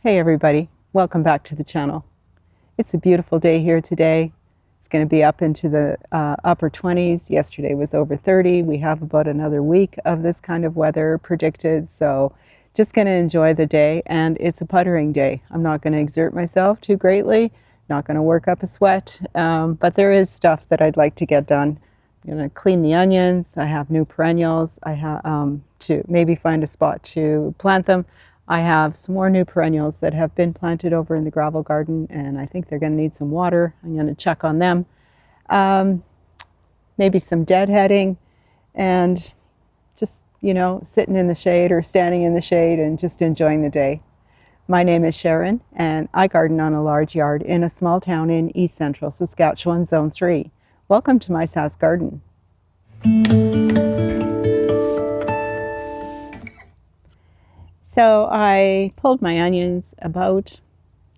Hey everybody, welcome back to the channel. It's a beautiful day here today. It's going to be up into the upper 20s. Yesterday was over 30. We have about another week of this kind of weather predicted, so just going to enjoy the day. And it's a puttering day. I'm not going to exert myself too greatly, not going to work up a sweat, but there is stuff that I'd like to get done. I'm going to clean the onions. I have new perennials. I have to maybe find a spot to plant them. I have some more new perennials that have been planted over in the gravel garden, and I think they're going to need some water. I'm going to check on them. Maybe some deadheading, and just, sitting in the shade or standing in the shade and just enjoying the day. My name is Sharon, and I garden on a large yard in a small town in East Central Saskatchewan, Zone 3. Welcome to my Sass Garden. So I pulled my onions about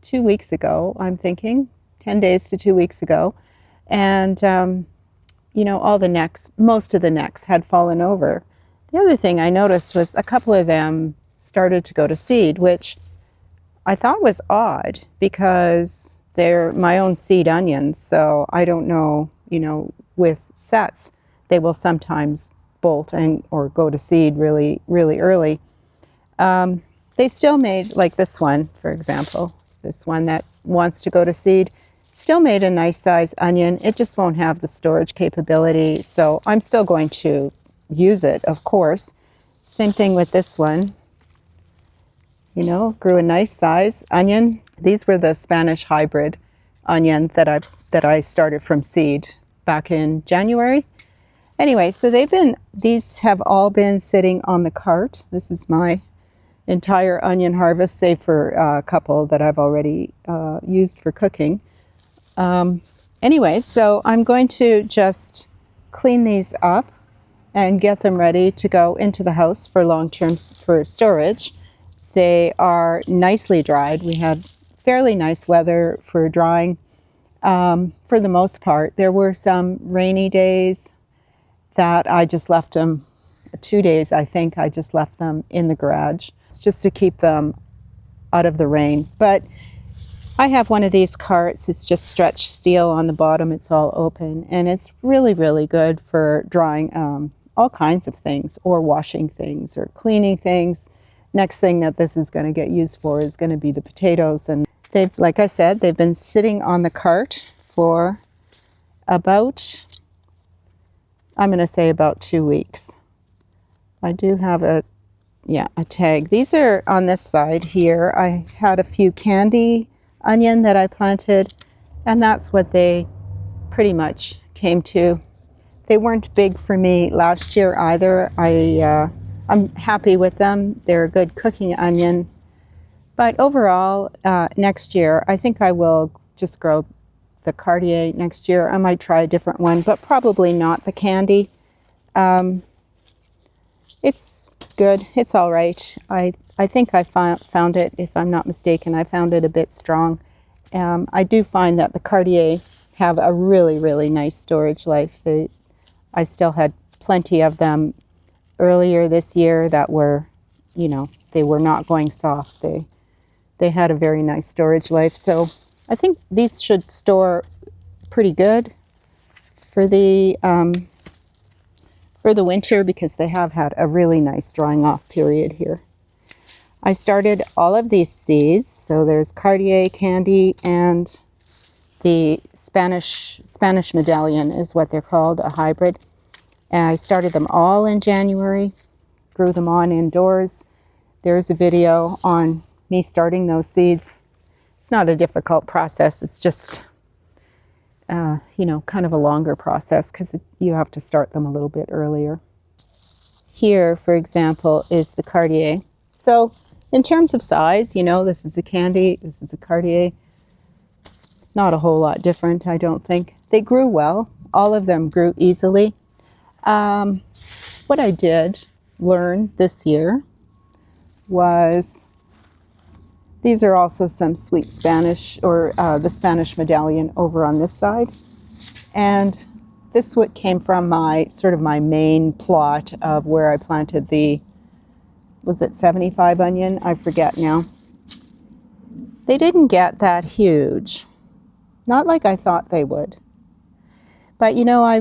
2 weeks ago, I'm thinking, 10 days to 2 weeks ago. And, all the necks, most of the necks had fallen over. The other thing I noticed was a couple of them started to go to seed, which I thought was odd because they're my own seed onions. So I don't know, with sets, they will sometimes bolt or go to seed really, really early. They still made, like this one, for example, this one that wants to go to seed, still made a nice size onion. It just won't have the storage capability. So I'm still going to use it, of course. Same thing with this one. Grew a nice size onion. These were the Spanish hybrid onion that I started from seed back in January. Anyway, so these have all been sitting on the cart. This is my entire onion harvest, save for a couple that I've already used for cooking. Anyway, so I'm going to just clean these up and get them ready to go into the house for long-term for storage. They are nicely dried. We had fairly nice weather for drying for the most part. There were some rainy days that I just left them, 2 days I think I just left them in the garage. It's just to keep them out of the rain. But I have one of these carts. It's just stretched steel on the bottom. It's all open. And it's really, really good for drying all kinds of things or washing things or cleaning things. Next thing that this is going to get used for is going to be the potatoes. And they've, like I said, they've been sitting on the cart for about, I'm going to say about 2 weeks. I do have a tag. These are on this side here. I had a few candy onion that I planted, and that's what they pretty much came to. They weren't big for me last year either. I'm happy with them. They're a good cooking onion. But overall, next year, I think I will just grow the Cartier next year. I might try a different one, but probably not the candy. It's good. It's all right. I think I found it, if I'm not mistaken, I found it a bit strong. I do find that the Cartier have a really, really nice storage life. I still had plenty of them earlier this year that were, they were not going soft. They had a very nice storage life. So I think these should store pretty good for the winter because they have had a really nice drying off period here. I started all of these seeds. So there's Cartier candy and the Spanish medallion is what they're called, a hybrid. And I started them all in January, grew them on indoors. There's a video on me starting those seeds. It's not a difficult process. It's just, kind of a longer process because you have to start them a little bit earlier. Here, for example, is the Cartier. So in terms of size, this is a candy, this is a Cartier. Not a whole lot different, I don't think. They grew well. All of them grew easily. What I did learn this year was these are also some sweet Spanish, or the Spanish medallion over on this side. And this came from my main plot of where I planted the, was it 75 onion? I forget now. They didn't get that huge. Not like I thought they would. But you know, I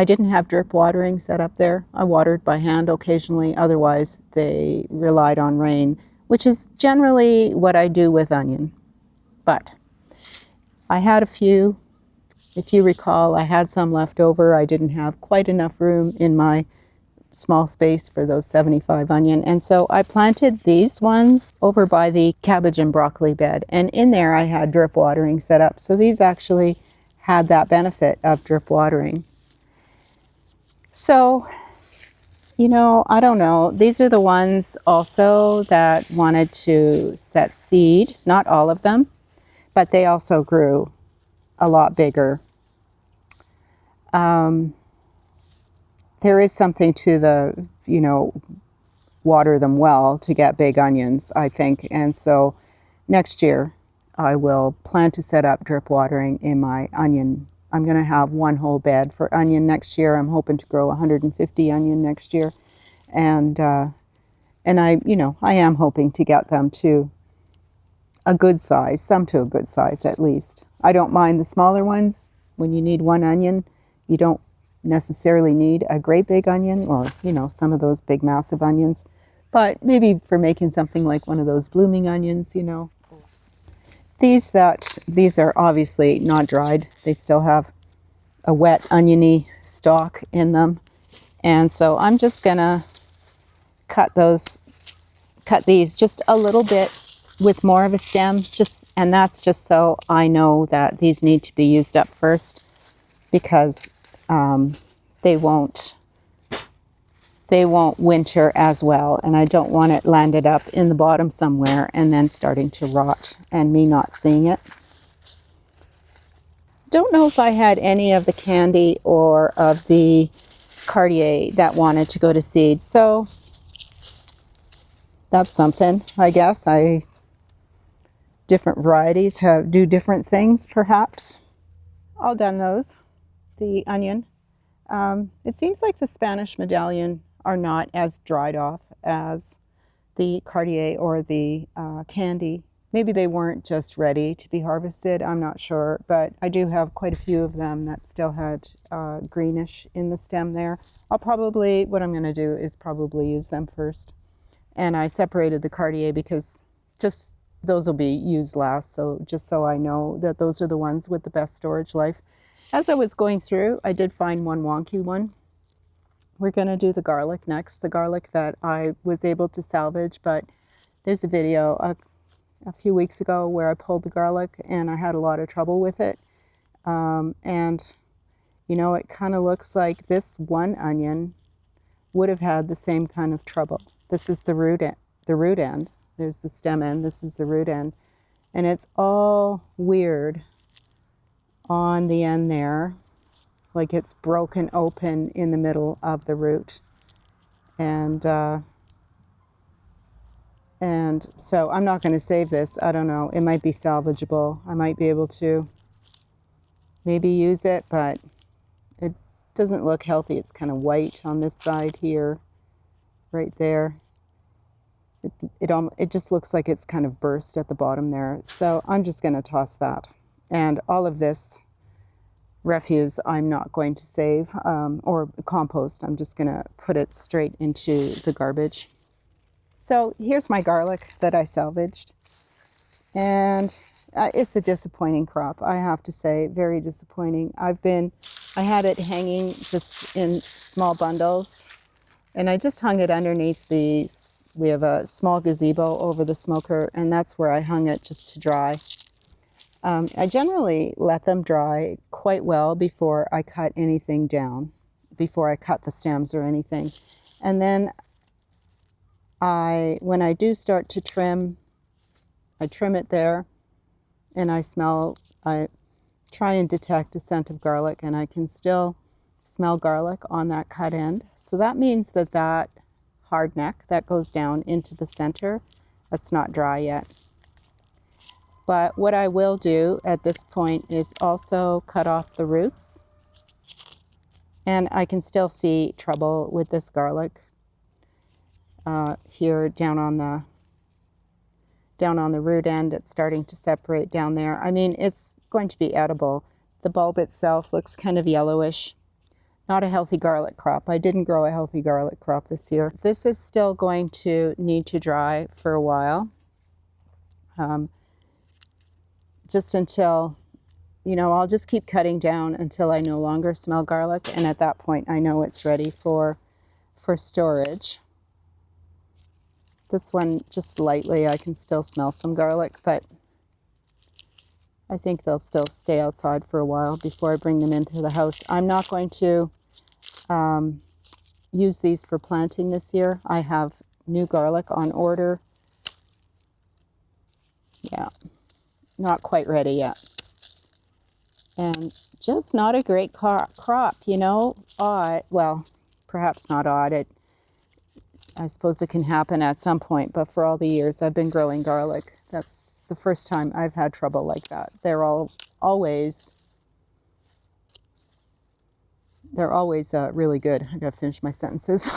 didn't have drip watering set up there. I watered by hand occasionally. Otherwise, they relied on rain, which is generally what I do with onion. But I had a few. If you recall, I had some left over. I didn't have quite enough room in my small space for those 75 onion. And so I planted these ones over by the cabbage and broccoli bed. And in there I had drip watering set up. So these actually had that benefit of drip watering. So, you know, I don't know. These are the ones also that wanted to set seed. Not all of them, but they also grew a lot bigger. There is something to the, you know, water them well to get big onions, I think. And so next year I will plan to set up drip watering in my onion. I'm going to have one whole bed for onion next year. I'm hoping to grow 150 onion next year. And I, you know, I am hoping to get them to a good size, some to a good size at least. I don't mind the smaller ones. When you need one onion, you don't necessarily need a great big onion or, you know, some of those big massive onions. But maybe for making something like one of those blooming onions, you know. These are obviously not dried. They still have a wet oniony stalk in them. And so I'm just gonna cut these just a little bit with more of a stem, and that's just so I know that these need to be used up first, because they won't winter as well, and I don't want it landed up in the bottom somewhere and then starting to rot and me not seeing it. Don't know if I had any of the candy or of the Cartier that wanted to go to seed, so that's something, I guess. Different varieties do different things, perhaps. All done those. The onion. It seems like the Spanish medallion are not as dried off as the Cartier or the candy. Maybe they weren't just ready to be harvested, I'm not sure, but I do have quite a few of them that still had greenish in the stem there. What I'm going to do is probably use them first. And I separated the Cartier because just those will be used last, so just so I know that those are the ones with the best storage life. As I was going through, I did find one wonky one. We're going to do the garlic next, the garlic that I was able to salvage, but there's a video a few weeks ago where I pulled the garlic and I had a lot of trouble with it. And, you know, it kind of looks like this one onion would have had the same kind of trouble. This is the root end. There's the stem end. This is the root end. And it's all weird on the end there, like it's broken open in the middle of the root. And so I'm not going to save this. I don't know. It might be salvageable. I might be able to maybe use it, but it doesn't look healthy. It's kind of white on this side here, right there. It just looks like it's kind of burst at the bottom there. So I'm just going to toss that. And all of this refuse I'm not going to save, or compost. I'm just going to put it straight into the garbage. So here's my garlic that I salvaged. And it's a disappointing crop, I have to say, very disappointing. I had it hanging just in small bundles, and I just hung it underneath we have a small gazebo over the smoker, and that's where I hung it just to dry. I generally let them dry quite well before I cut anything down, before I cut the stems or anything. And then when I do start to trim, I trim it there, and I try and detect a scent of garlic, and I can still smell garlic on that cut end. So that means that hard neck that goes down into the center, that's not dry yet. But what I will do at this point is also cut off the roots. And I can still see trouble with this garlic here down on down on the root end. It's starting to separate down there. I mean, it's going to be edible. The bulb itself looks kind of yellowish. Not a healthy garlic crop. I didn't grow a healthy garlic crop this year. This is still going to need to dry for a while. Just until, you know, I'll just keep cutting down until I no longer smell garlic. And at that point, I know it's ready for storage. This one, just lightly, I can still smell some garlic, but I think they'll still stay outside for a while before I bring them into the house. I'm not going to use these for planting this year. I have new garlic on order. Yeah, not quite ready yet. And just not a great crop, you know. Odd, well, perhaps not odd. I suppose it can happen at some point, but for all the years I've been growing garlic, that's the first time I've had trouble like that. They're always really good. I gotta finish my sentences.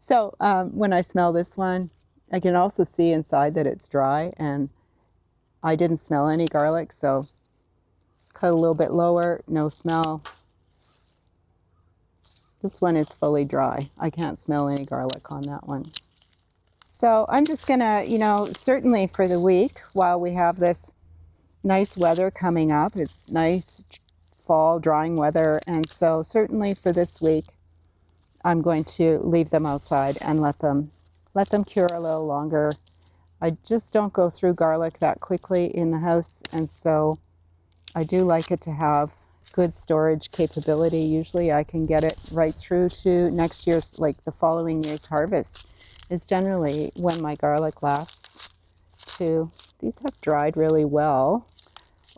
So when I smell this one, I can also see inside that it's dry, and I didn't smell any garlic, so cut a little bit lower, no smell. This one is fully dry. I can't smell any garlic on that one. So I'm just gonna, you know, certainly for the week while we have this nice weather coming up, it's nice fall drying weather, and so certainly for this week, I'm going to leave them outside and let them cure a little longer. I just don't go through garlic that quickly in the house, and so I do like it to have good storage capability. Usually I can get it right through to next year's, like the following year's harvest is generally when my garlic lasts to. These have dried really well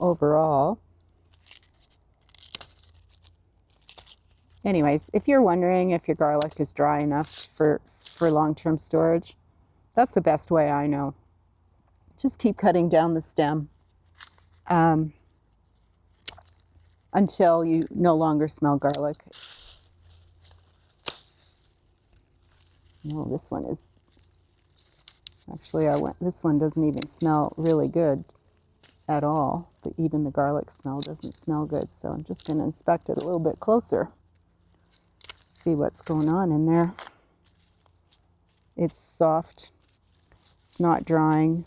overall. Anyways, if you're wondering if your garlic is dry enough for long-term storage, that's the best way I know. Just keep cutting down the stem until you no longer smell garlic. No, this one is, actually this one doesn't even smell really good at all. But even the garlic smell doesn't smell good. So I'm just gonna inspect it a little bit closer. See what's going on in there. It's soft. It's not drying.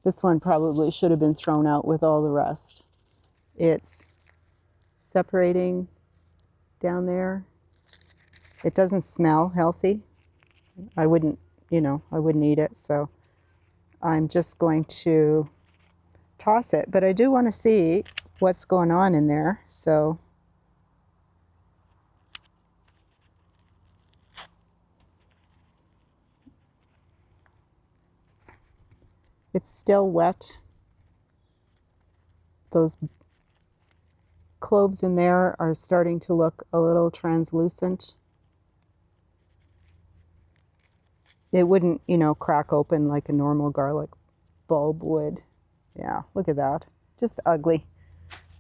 This one probably should have been thrown out with all the rest. It's separating down there. It doesn't smell healthy. I wouldn't eat it, so I'm just going to toss it. But I do want to see what's going on in there, so it's still wet. Those cloves in there are starting to look a little translucent. It wouldn't, you know, crack open like a normal garlic bulb would. Yeah, look at that. Just ugly.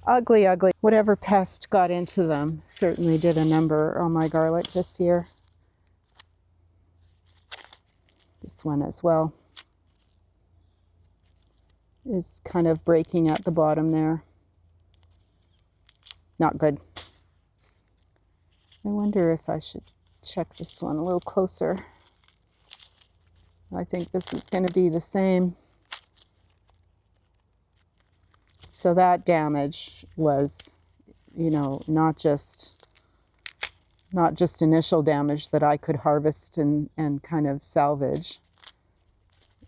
Ugly, ugly. Whatever pest got into them certainly did a number on my garlic this year. This one as well is kind of breaking at the bottom there. Not good. I wonder if I should check this one a little closer. I think this is going to be the same. So that damage was, you know, not just initial damage that I could harvest and kind of salvage.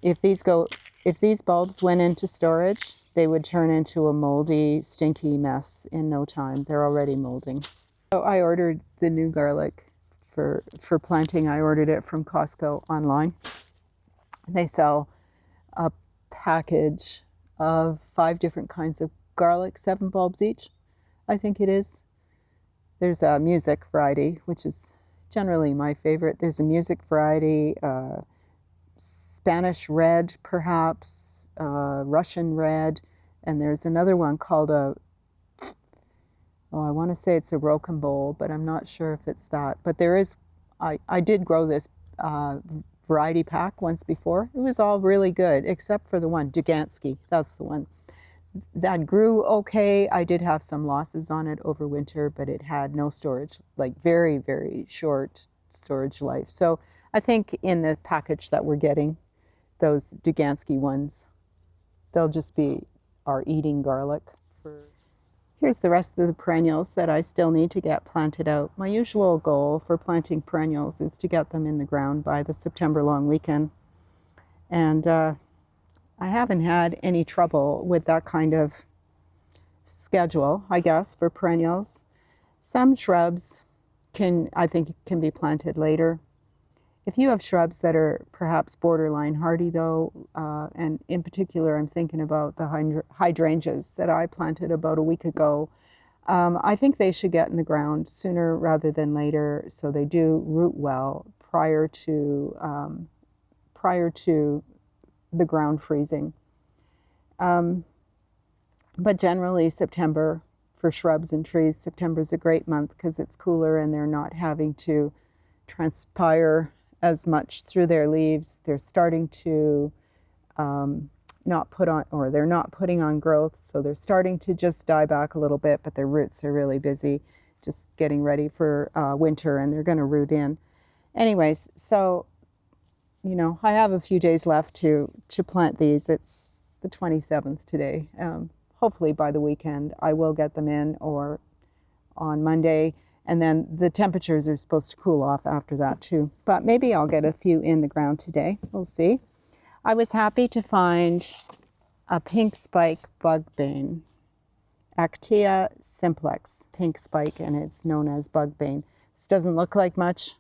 If these bulbs went into storage, they would turn into a moldy, stinky mess in no time. They're already molding. So I ordered the new garlic for planting. I ordered it from Costco online. They sell a package of 5 different kinds of garlic, 7 bulbs each, I think it is. There's a music variety, which is generally my favorite. There's a music variety, Spanish red, perhaps, Russian red, and there's another one called I want to say it's a rocambole, but I'm not sure if it's that. But there is, I did grow this variety pack once before. It was all really good, except for the one, Dugansky. That's the one. That grew okay. I did have some losses on it over winter, but it had no storage, like very, very short storage life. So I think in the package that we're getting, those Dugansky ones, they'll just be our eating garlic. Here's the rest of the perennials that I still need to get planted out. My usual goal for planting perennials is to get them in the ground by the September long weekend. And I haven't had any trouble with that kind of schedule, I guess, for perennials. Some shrubs I think can be planted later. If you have shrubs that are perhaps borderline hardy though, and in particular I'm thinking about the hydrangeas that I planted about a week ago, I think they should get in the ground sooner rather than later so they do root well prior to the ground freezing. But generally September, for shrubs and trees, September is a great month because it's cooler and they're not having to transpire as much through their leaves. They're starting to not put on, or they're not putting on growth, so they're starting to just die back a little bit, but their roots are really busy just getting ready for winter, and they're going to root in. Anyways, so I have a few days left to plant these. It's the 27th today. Hopefully by the weekend I will get them in, or on Monday, and then the temperatures are supposed to cool off after that too. But maybe I'll get a few in the ground today. We'll see. I was happy to find a pink spike bugbane, Actea simplex pink spike, and it's known as bugbane. This doesn't look like much.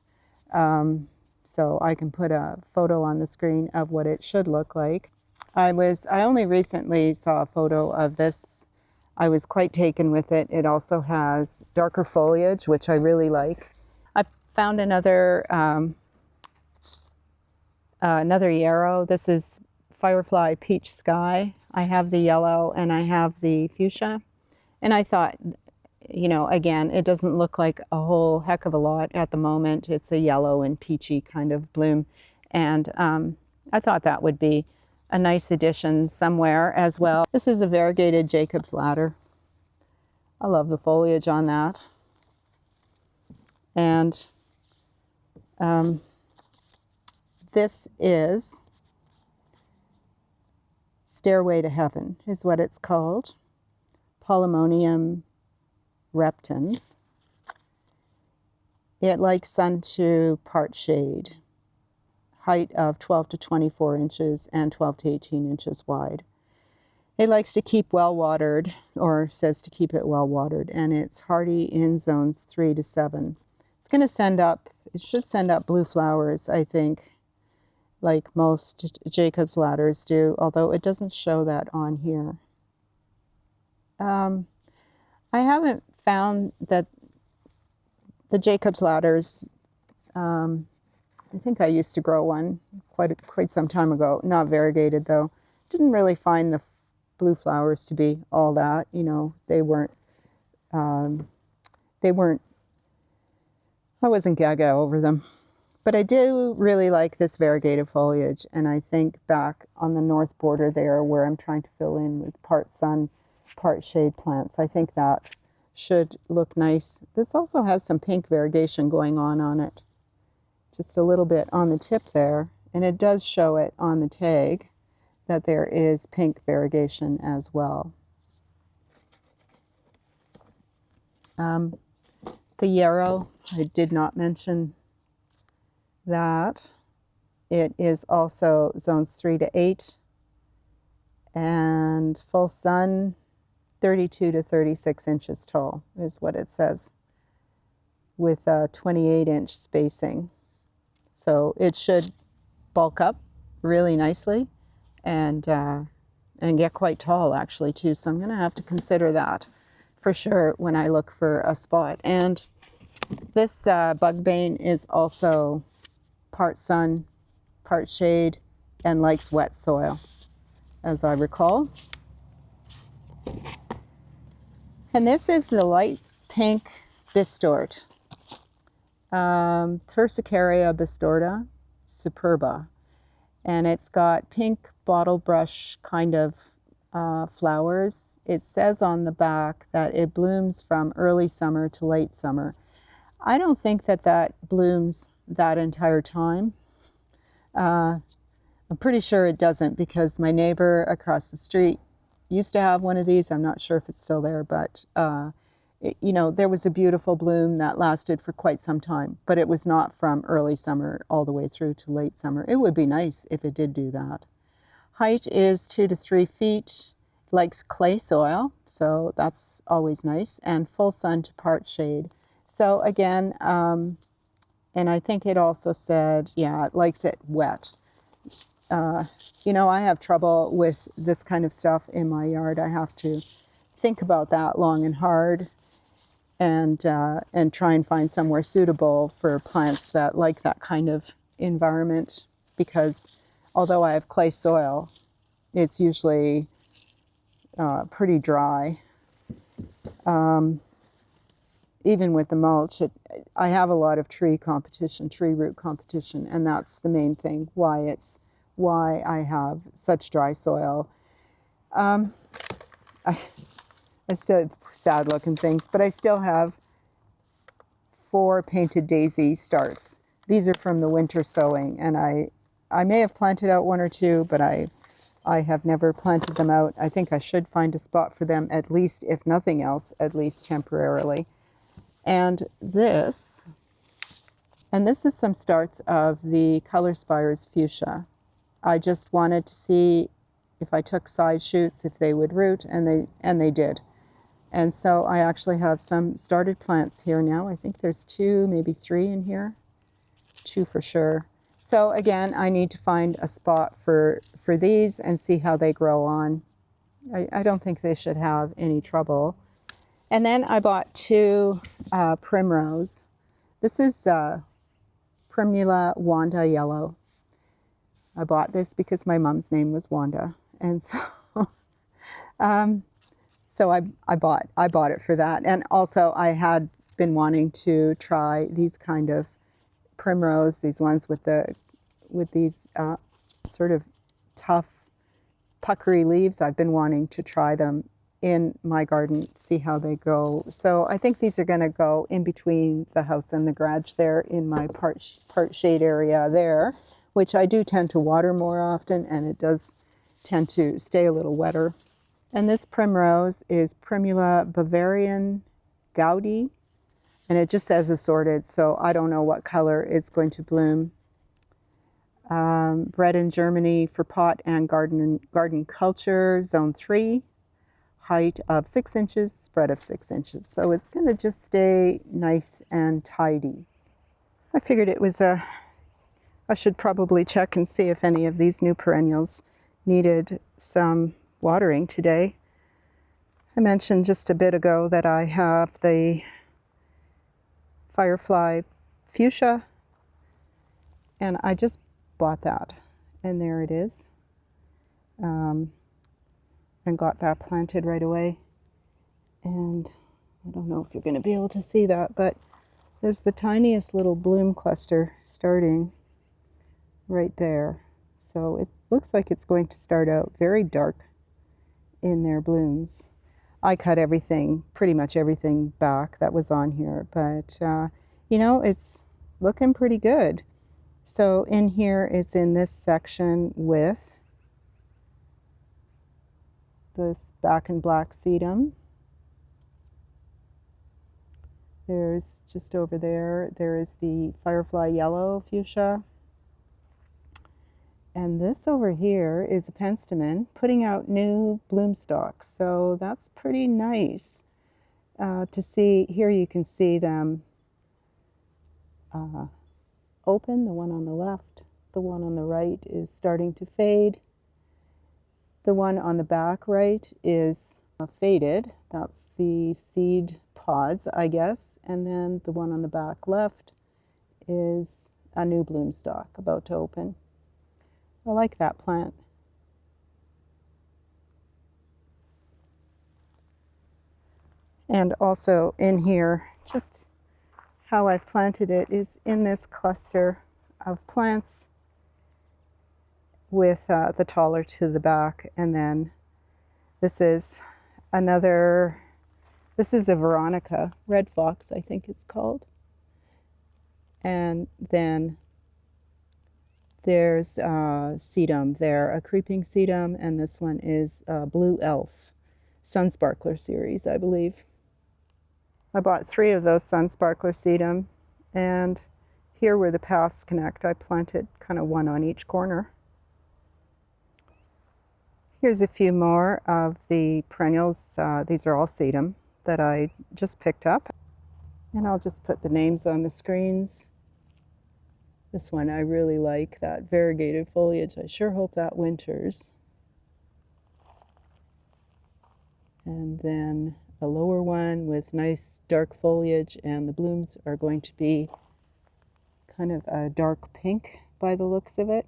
So I can put a photo on the screen of what it should look like. I only recently saw a photo of this. I was quite taken with it. It also has darker foliage, which I really like. I found another yarrow. This is Firefly Peach Sky. I have the yellow and I have the fuchsia. And I thought, again, it doesn't look like a whole heck of a lot at the moment. It's a yellow and peachy kind of bloom. And I thought that would be a nice addition somewhere as well. This is a variegated Jacob's ladder. I love the foliage on that. And this is Stairway to Heaven is what it's called. Polemonium reptans. It likes sun to part shade. Height of 12 to 24 inches and 12 to 18 inches wide. It likes to keep well watered, or says to keep it well watered, and it's hardy in zones 3 to 7. It should send up blue flowers, I think, like most Jacob's ladders do, although it doesn't show that on here. I haven't found that the Jacob's ladders, I think I used to grow one quite some time ago, not variegated though. Didn't really find the blue flowers to be all that, they weren't, I wasn't gaga over them. But I do really like this variegated foliage, and I think back on the north border there where I'm trying to fill in with part sun, part shade plants, I think that should look nice. This also has some pink variegation going on it. Just a little bit on the tip there, and it does show it on the tag that there is pink variegation as well. The yarrow, I did not mention that. It is also zones 3 to 8 and full sun 32 to 36 inches tall is what it says, with a 28-inch spacing. So it should bulk up really nicely and get quite tall actually too. So I'm going to have to consider that for sure when I look for a spot. And this bugbane is also part sun, part shade, and likes wet soil, as I recall. And this is the light pink bistort, Persicaria bistorta, superba. And it's got pink bottle brush kind of flowers. It says on the back that it blooms from early summer to late summer. I don't think that that blooms that entire time. I'm pretty sure it doesn't, because my neighbor across the street used to have one of these. I'm not sure if it's still there, but there was a beautiful bloom that lasted for quite some time, but it was not from early summer all the way through to late summer. It would be nice if it did do that. Height is 2 to 3 feet, likes clay soil, so that's always nice, and full sun to part shade. So again, and I think it also said, yeah, it likes it wet. I have trouble with this kind of stuff in my yard. I have to think about that long and hard, and try and find somewhere suitable for plants that like that kind of environment, because although I have clay soil, it's usually pretty dry. Even with the mulch, I have a lot of tree root competition, and that's the main thing why I have such dry soil. I still have sad looking things, but I still have 4 painted daisy starts. These are from the winter sowing, and I may have planted out 1 or 2, but I have never planted them out. I think I should find a spot for them, at least, if nothing else, at least temporarily. And this is some starts of the Color Spires fuchsia. I just wanted to see if I took side shoots, if they would root, and they did. And so I actually have some started plants here now. I think there's 2, maybe 3 in here. 2 for sure. So again, I need to find a spot for these and see how they grow on. I don't think they should have any trouble. And then I bought 2 primrose. This is Primula Wanda Yellow. I bought this because my mom's name was Wanda, and so so I bought it for that. And also I had been wanting to try these kind of primrose, these ones with these sort of tough, puckery leaves. I've been wanting to try them in my garden, see how they go. So I think these are going to go in between the house and the garage there in my part shade area there, which I do tend to water more often, and it does tend to stay a little wetter. And this primrose is Primula Bavarian Gaudi, and it just says assorted, so I don't know what color it's going to bloom. Bred in Germany for pot and garden culture, zone 3. Height of 6 inches, spread of 6 inches. So it's going to just stay nice and tidy. I figured it was I should probably check and see if any of these new perennials needed some watering today. I mentioned just a bit ago that I have the Firefly Fuchsia, and I just bought that, and there it is. And got that planted right away. And I don't know if you're going to be able to see that, but there's the tiniest little bloom cluster starting right there. So it looks like it's going to start out very dark in their blooms. I cut everything, pretty much everything back that was on here, but it's looking pretty good. So in here, it's in this section with this back and black sedum. There's just over there is the Firefly Yellow Fuchsia. And this over here is a penstemon putting out new bloom stalks. So that's pretty nice to see. Here you can see them open, the one on the left. The one on the right is starting to fade. The one on the back right is faded. That's the seed pods, I guess. And then the one on the back left is a new bloom stalk about to open. I like that plant. And also in here, just how I've planted it is in this cluster of plants with the taller to the back. And then this is this is a Veronica, red fox, I think it's called. And then there's sedum there, a creeping sedum, and this one is blue elf, sunsparkler series, I believe. I bought 3 of those sunsparkler sedum, and here where the paths connect, I planted kind of one on each corner. Here's a few more of the perennials. These are all sedum that I just picked up. And I'll just put the names on the screens. This one I really like, that variegated foliage. I sure hope that winters. And then a lower one with nice dark foliage, and the blooms are going to be kind of a dark pink by the looks of it.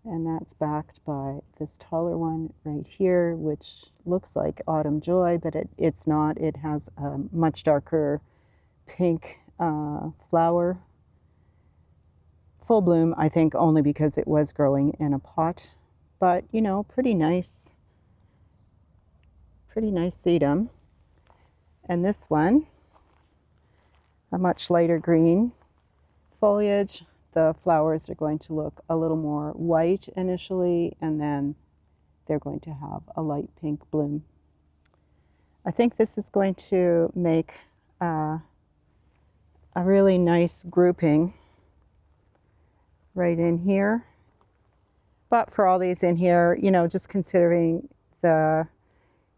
And that's backed by this taller one right here, which looks like Autumn Joy, but it's not. It has a much darker pink flower. Full bloom, I think, only because it was growing in a pot. But, you know, pretty nice sedum. And this one, a much lighter green foliage. The flowers are going to look a little more white initially, and then they're going to have a light pink bloom. I think this is going to make a really nice grouping right in here. But for all these in here, you know, just considering the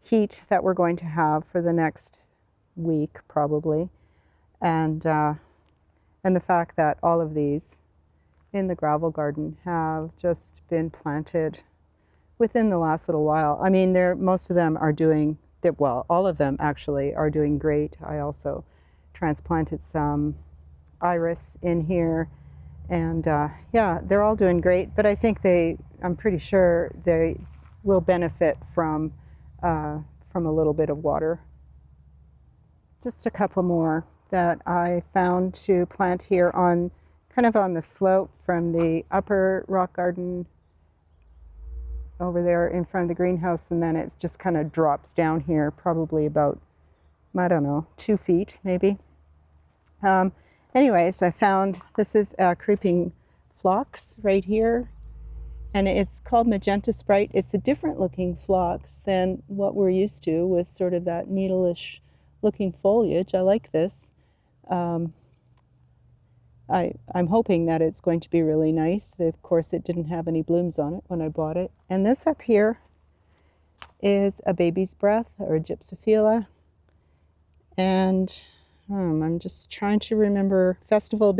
heat that we're going to have for the next week probably, and the fact that all of these in the gravel garden have just been planted within the last little while. I mean, most of them are doing, well, all of them actually are doing great. I also transplanted some iris in here, and yeah, they're all doing great, but I think I'm pretty sure they will benefit from a little bit of water. Just a couple more that I found to plant here on kind of on the slope from the upper rock garden over there in front of the greenhouse, and then it just kind of drops down here probably about, I don't know, 2 feet maybe. Anyways, I found this is a creeping phlox right here, and it's called Magenta Sprite. It's a different looking phlox than what we're used to with sort of that needle-ish looking foliage. I like this. I'm hoping that it's going to be really nice. Of course, it didn't have any blooms on it when I bought it. And this up here is a baby's breath, or a gypsophila. And I'm just trying to remember, festival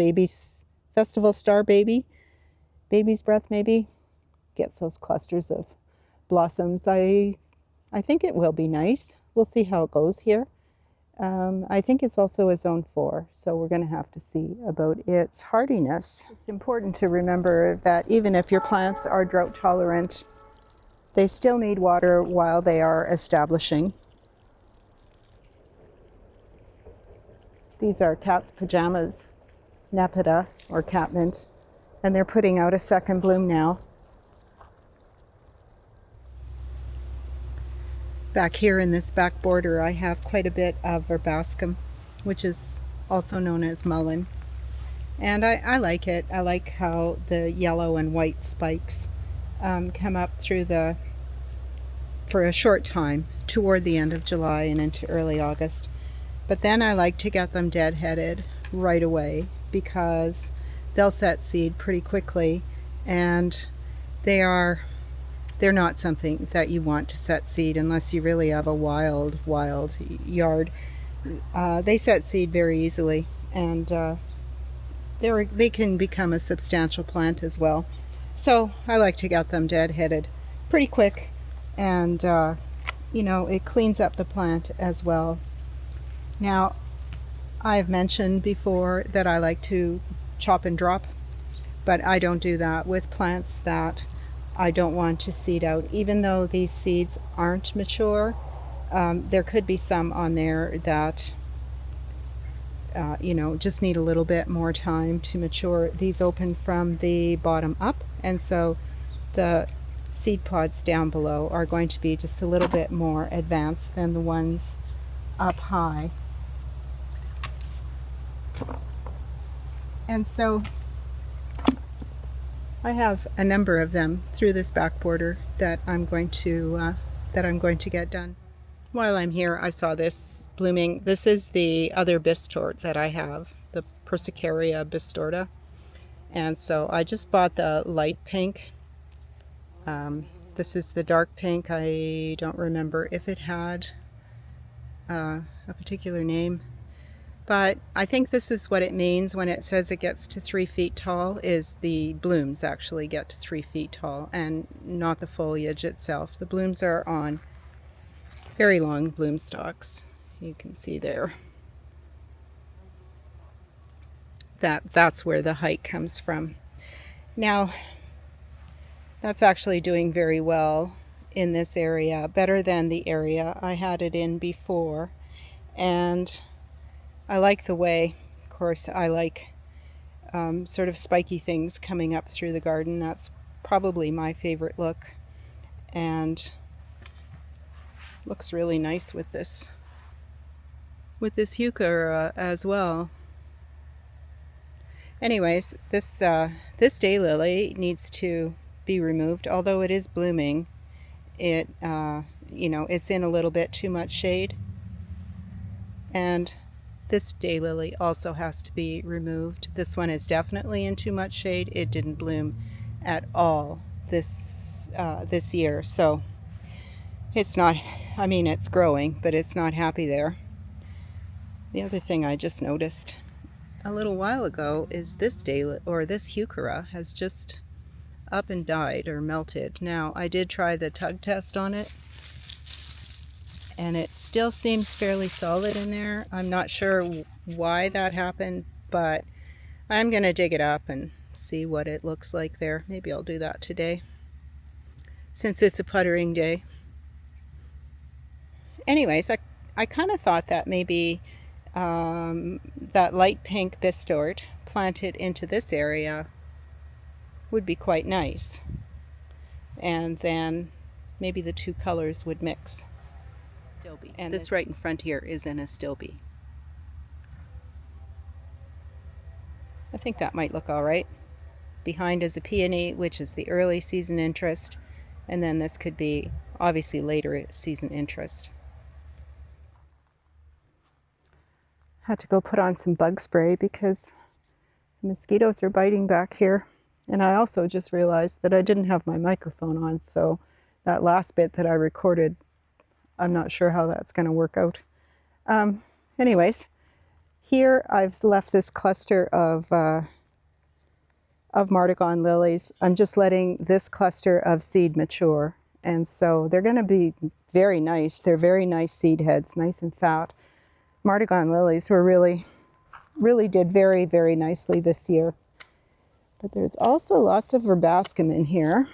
star baby's breath maybe. Gets those clusters of blossoms. I think it will be nice. We'll see how it goes here. I think it's also a zone 4, so we're going to have to see about its hardiness. It's important to remember that even if your plants are drought tolerant, they still need water while they are establishing. These are cat's pajamas, Nepeta, or catmint, and they're putting out a second bloom now. Back here in this back border, I have quite a bit of verbascum, which is also known as mullein. And I like it. I like how the yellow and white spikes come up through for a short time, toward the end of July and into early August. But then I like to get them deadheaded right away, because they'll set seed pretty quickly, and they're not something that you want to set seed unless you really have a wild yard. They set seed very easily, and they can become a substantial plant as well. So I like to get them deadheaded pretty quick, and you know, it cleans up the plant as well. Now, I've mentioned before that I like to chop and drop, but I don't do that with plants that I don't want to seed out. Even though these seeds aren't mature, there could be some on there that you know, just need a little bit more time to mature. These open from the bottom up, and so the seed pods down below are going to be just a little bit more advanced than the ones up high. And so I have a number of them through this back border that I'm going to get done. While I'm here, I saw this blooming. This is the other bistort that I have, the Persicaria bistorta. And so I just bought the light pink. This is the dark pink. I don't remember if it had a particular name. But I think this is what it means when it says it gets to 3 feet tall, is the blooms actually get to 3 feet tall and not the foliage itself. The blooms are on very long bloom stalks. You can see there. That's where the height comes from. Now, that's actually doing very well in this area, better than the area I had it in before. And I like the way, of course, I like sort of spiky things coming up through the garden. That's probably my favorite look, and looks really nice with this heuchera as well. Anyways, this daylily needs to be removed. Although it is blooming, it you know, it's in a little bit too much shade, and this daylily also has to be removed. This one is definitely in too much shade. It didn't bloom at all this year, so it's not, I mean, it's growing, but it's not happy there. The other thing I just noticed a little while ago is this heuchera has just up and died or melted. Now, I did try the tug test on it, and it still seems fairly solid in there. I'm not sure why that happened, but I'm going to dig it up and see what it looks like there. Maybe I'll do that today, since it's a puttering day. Anyways, I kind of thought that maybe that light pink bistort planted into this area would be quite nice. And then maybe the two colors would mix. Astilbe. And this right in front here is an Astilbe. I think that might look all right. Behind is a peony, which is the early season interest, and then this could be obviously later season interest. Had to go put on some bug spray because mosquitoes are biting back here. And I also just realized that I didn't have my microphone on, so that last bit that I recorded, I'm not sure how that's going to work out. Anyways, here I've left this cluster of Martagon lilies. I'm just letting this cluster of seed mature, and so they're going to be very nice. They're very nice seed heads, nice and fat. Martagon lilies were really did very, very nicely this year. But there's also lots of verbascum in here,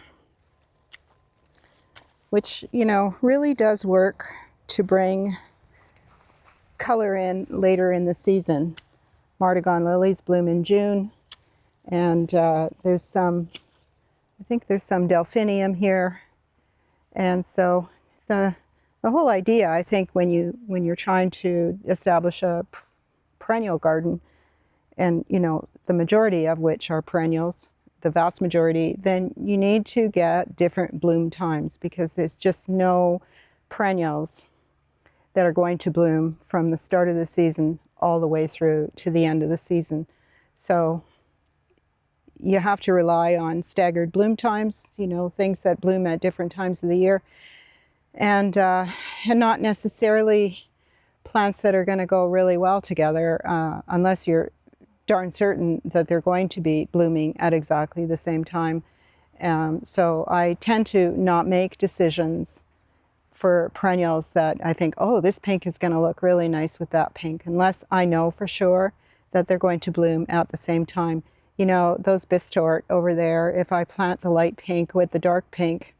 which, you know, really does work to bring color in later in the season. Martagon lilies bloom in June, and there's some, I think there's some delphinium here. And so the whole idea, I think, when you're trying to establish a perennial garden, and you know, the majority of which are perennials, the vast majority, then you need to get different bloom times, because there's just no perennials that are going to bloom from the start of the season all the way through to the end of the season. So you have to rely on staggered bloom times, you know, things that bloom at different times of the year, and not necessarily plants that are going to go really well together unless you're darn certain that they're going to be blooming at exactly the same time. So I tend to not make decisions for perennials that I think, oh, this pink is going to look really nice with that pink, unless I know for sure that they're going to bloom at the same time. You know, those bistort over there, if I plant the light pink with the dark pink,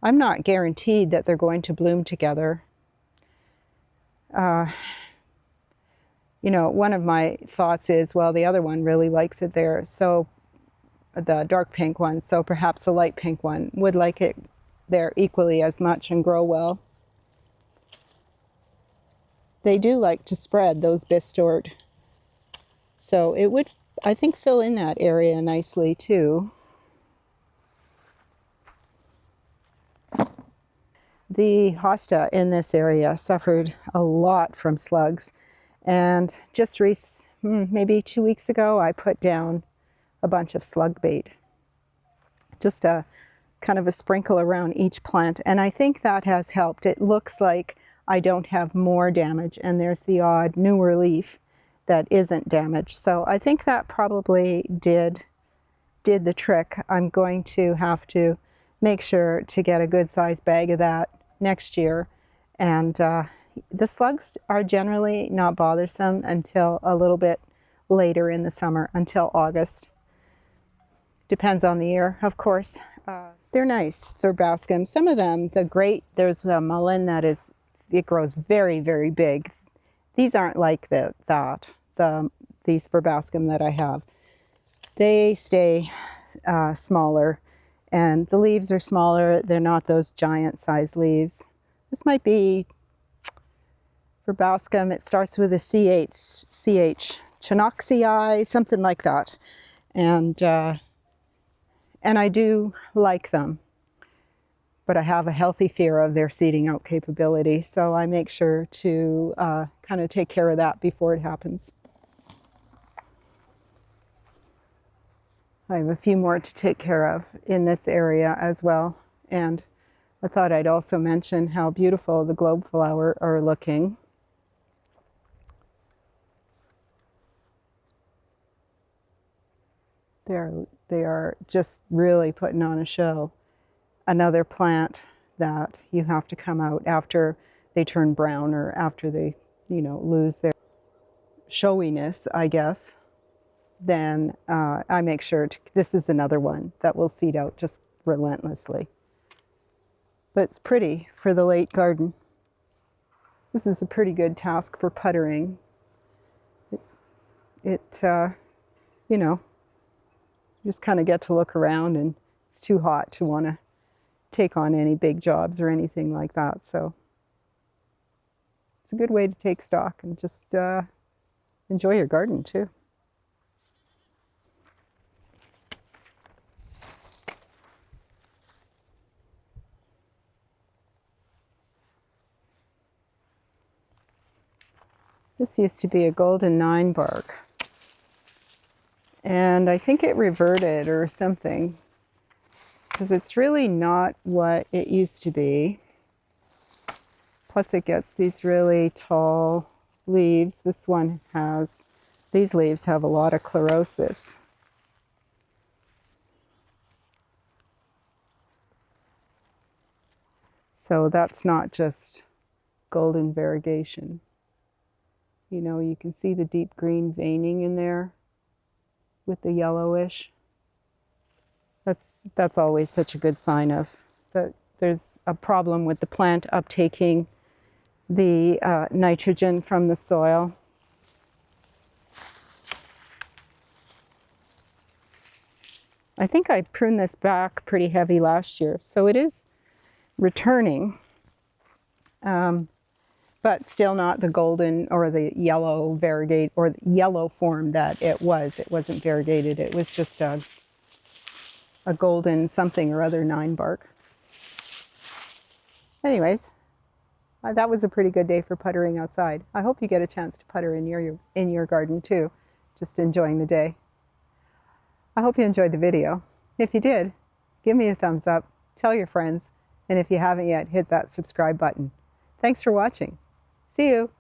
I'm not guaranteed that they're going to bloom together. you know, one of my thoughts is, well, the other one really likes it there, so the dark pink one, so perhaps the light pink one would like it there equally as much and grow well. They do like to spread, those bistort, so it would, I think, fill in that area nicely too. The hosta in this area suffered a lot from slugs, and just maybe 2 weeks ago I put down a bunch of slug bait, just a kind of a sprinkle around each plant, and I think that has helped. It looks like I don't have more damage, and there's the odd newer leaf that isn't damaged, so I think that probably did the trick. I'm going to have to make sure to get a good sized bag of that next year, and the slugs are generally not bothersome until a little bit later in the summer, until August. Depends on the year, of course. They're nice, verbascum. Some of them, there's a mullein that it grows very, very big. These aren't like these verbascum that I have. They stay smaller, and the leaves are smaller. They're not those giant size leaves. This might be verbascum. It starts with a CH, Chinoxii, something like that. And I do like them, but I have a healthy fear of their seeding out capability, so I make sure to kind of take care of that before it happens. I have a few more to take care of in this area as well, and I thought I'd also mention how beautiful the globe flower are looking. They are just really putting on a show. Another plant that you have to come out after they turn brown, or after they, you know, lose their showiness, I guess. Then I make sure this is another one that will seed out just relentlessly. But it's pretty for the late garden. This is a pretty good task for puttering. You know, you just kind of get to look around, and it's too hot to want to take on any big jobs or anything like that. So it's a good way to take stock and just enjoy your garden too. This used to be a golden 9-bark, and I think it reverted or something, because it's really not what it used to be. Plus it gets these really tall leaves. These leaves have a lot of chlorosis. So that's not just golden variegation. You know, you can see the deep green veining in there with the yellowish. That's always such a good sign of that there's a problem with the plant uptaking the nitrogen from the soil. I think I pruned this back pretty heavy last year, so it is returning. But still not the golden or the yellow variegate or the yellow form that it was. It wasn't variegated. It was just a golden something or other 9-bark. Anyways, that was a pretty good day for puttering outside. I hope you get a chance to putter in your garden too, just enjoying the day. I hope you enjoyed the video. If you did, give me a thumbs up, tell your friends, and if you haven't yet, hit that subscribe button. Thanks for watching. See you.